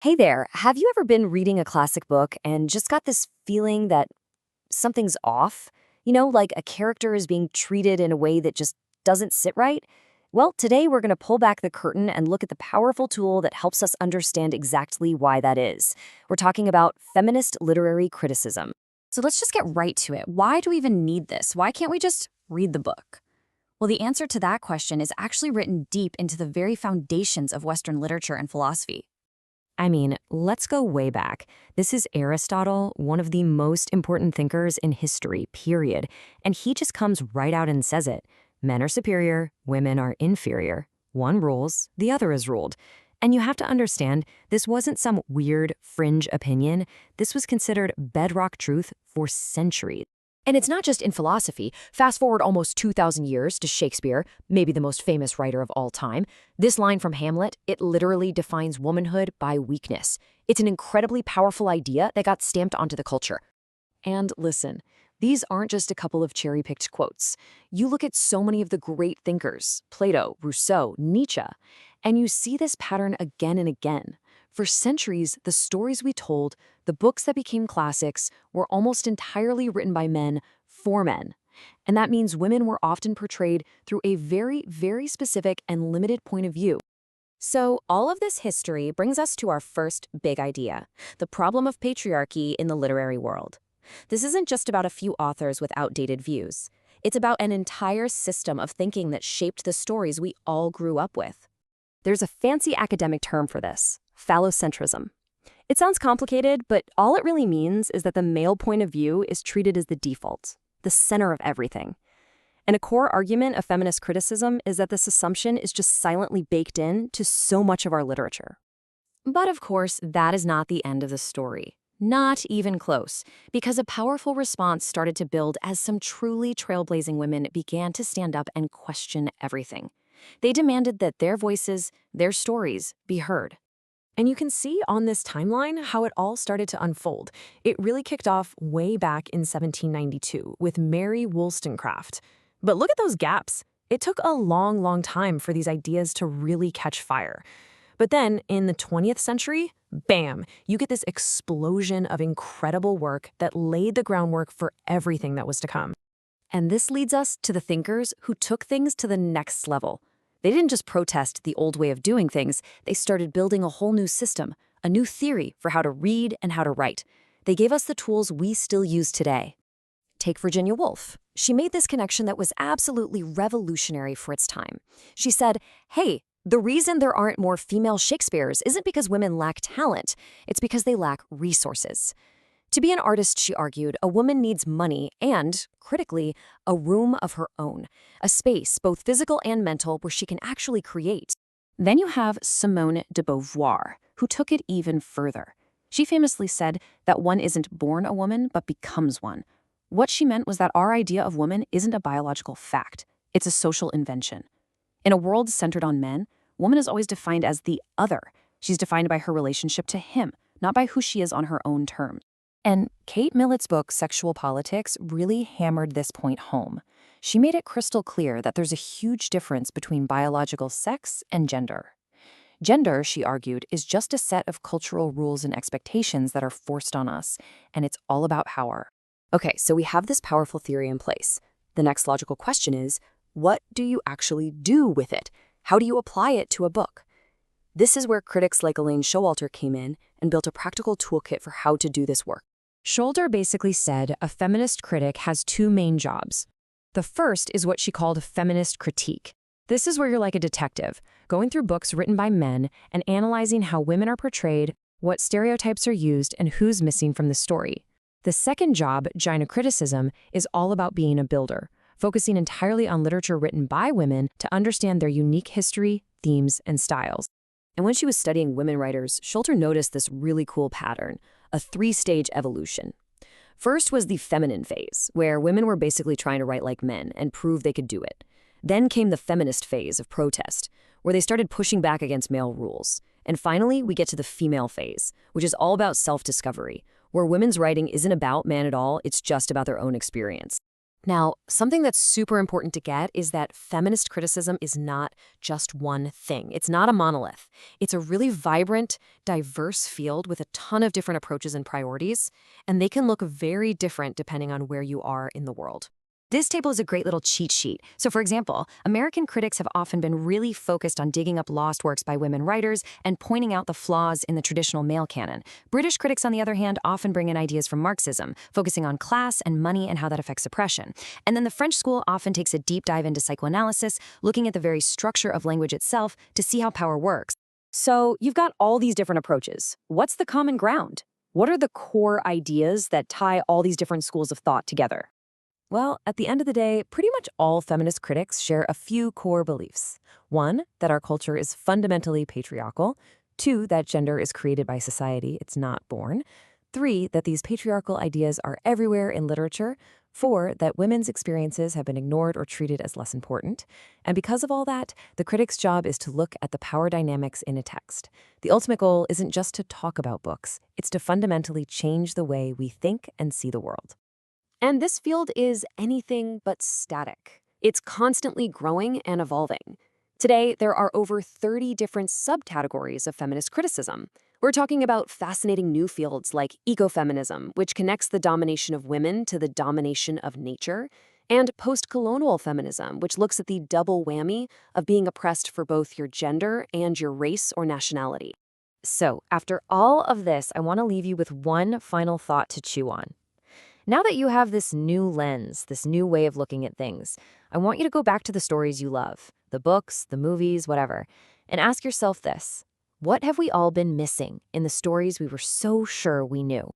Hey there, have you ever been reading a classic book and just got this feeling that something's off? Like a character is being treated in a way that just doesn't sit right? Well, today we're going to pull back the curtain and look at the powerful tool that helps us understand exactly why that is. We're talking about feminist literary criticism. So let's just get right to it. Why do we even need this? Why can't we just read the book? Well, the answer to that question is actually written deep into the very foundations of Western literature and philosophy. I mean, let's go way back. This is Aristotle, one of the most important thinkers in history, period. And he just comes right out and says it. Men are superior, women are inferior. One rules, the other is ruled. And you have to understand, this wasn't some weird, fringe opinion. This was considered bedrock truth for centuries. And it's not just in philosophy. Fast forward almost 2,000 years to Shakespeare, maybe the most famous writer of all time. This line from Hamlet, it literally defines womanhood by weakness. It's an incredibly powerful idea that got stamped onto the culture. And listen, these aren't just a couple of cherry-picked quotes. You look at so many of the great thinkers, Plato, Rousseau, Nietzsche, and you see this pattern again and again. For centuries, the stories we told, the books that became classics, were almost entirely written by men for men. And that means women were often portrayed through a very, very specific and limited point of view. So all of this history brings us to our first big idea, the problem of patriarchy in the literary world. This isn't just about a few authors with outdated views. It's about an entire system of thinking that shaped the stories we all grew up with. There's a fancy academic term for this, phallocentrism. It sounds complicated, but all it really means is that the male point of view is treated as the default, the center of everything. And a core argument of feminist criticism is that this assumption is just silently baked in to so much of our literature. But of course, that is not the end of the story. Not even close, because a powerful response started to build as some truly trailblazing women began to stand up and question everything. They demanded that their voices, their stories, be heard. And you can see on this timeline how it all started to unfold. It really kicked off way back in 1792 with Mary Wollstonecraft. But look at those gaps. It took a long, long time for these ideas to really catch fire. But then in the 20th century, bam, you get this explosion of incredible work that laid the groundwork for everything that was to come. And this leads us to the thinkers who took things to the next level. They didn't just protest the old way of doing things, they started building a whole new system, a new theory for how to read and how to write. They gave us the tools we still use today. Take Virginia Woolf. She made this connection that was absolutely revolutionary for its time. She said, hey, the reason there aren't more female Shakespeares isn't because women lack talent, it's because they lack resources. To be an artist, she argued, a woman needs money and, critically, a room of her own, a space, both physical and mental, where she can actually create. Then you have Simone de Beauvoir, who took it even further. She famously said that one isn't born a woman, but becomes one. What she meant was that our idea of woman isn't a biological fact. It's a social invention. In a world centered on men, woman is always defined as the other. She's defined by her relationship to him, not by who she is on her own terms. And Kate Millett's book, Sexual Politics, really hammered this point home. She made it crystal clear that there's a huge difference between biological sex and gender. Gender, she argued, is just a set of cultural rules and expectations that are forced on us, and it's all about power. Okay, so we have this powerful theory in place. The next logical question is, what do you actually do with it? How do you apply it to a book? This is where critics like Elaine Showalter came in and built a practical toolkit for how to do this work. Showalter basically said a feminist critic has two main jobs. The first is what she called feminist critique. This is where you're like a detective, going through books written by men and analyzing how women are portrayed, what stereotypes are used, and who's missing from the story. The second job, gynocriticism, is all about being a builder, focusing entirely on literature written by women to understand their unique history, themes, and styles. And when she was studying women writers, Showalter noticed this really cool pattern, a three-stage evolution. First was the feminine phase, where women were basically trying to write like men and prove they could do it. Then came the feminist phase of protest, where they started pushing back against male rules. And finally, we get to the female phase, which is all about self-discovery, where women's writing isn't about man at all, it's just about their own experience. Now, something that's super important to get is that feminist criticism is not just one thing. It's not a monolith. It's a really vibrant, diverse field with a ton of different approaches and priorities, and they can look very different depending on where you are in the world. This table is a great little cheat sheet. So for example, American critics have often been really focused on digging up lost works by women writers and pointing out the flaws in the traditional male canon. British critics, on the other hand, often bring in ideas from Marxism, focusing on class and money and how that affects oppression. And then the French school often takes a deep dive into psychoanalysis, looking at the very structure of language itself to see how power works. So you've got all these different approaches. What's the common ground? What are the core ideas that tie all these different schools of thought together? Well, at the end of the day, pretty much all feminist critics share a few core beliefs. One, that our culture is fundamentally patriarchal. Two, that gender is created by society, it's not born. Three, that these patriarchal ideas are everywhere in literature. Four, that women's experiences have been ignored or treated as less important. And because of all that, the critic's job is to look at the power dynamics in a text. The ultimate goal isn't just to talk about books, it's to fundamentally change the way we think and see the world. And this field is anything but static. It's constantly growing and evolving. Today, there are over 30 different subcategories of feminist criticism. We're talking about fascinating new fields like ecofeminism, which connects the domination of women to the domination of nature, and post-colonial feminism, which looks at the double whammy of being oppressed for both your gender and your race or nationality. So, after all of this, I want to leave you with one final thought to chew on. Now that you have this new lens, this new way of looking at things, I want you to go back to the stories you love, the books, the movies, whatever, and ask yourself this: what have we all been missing in the stories we were so sure we knew?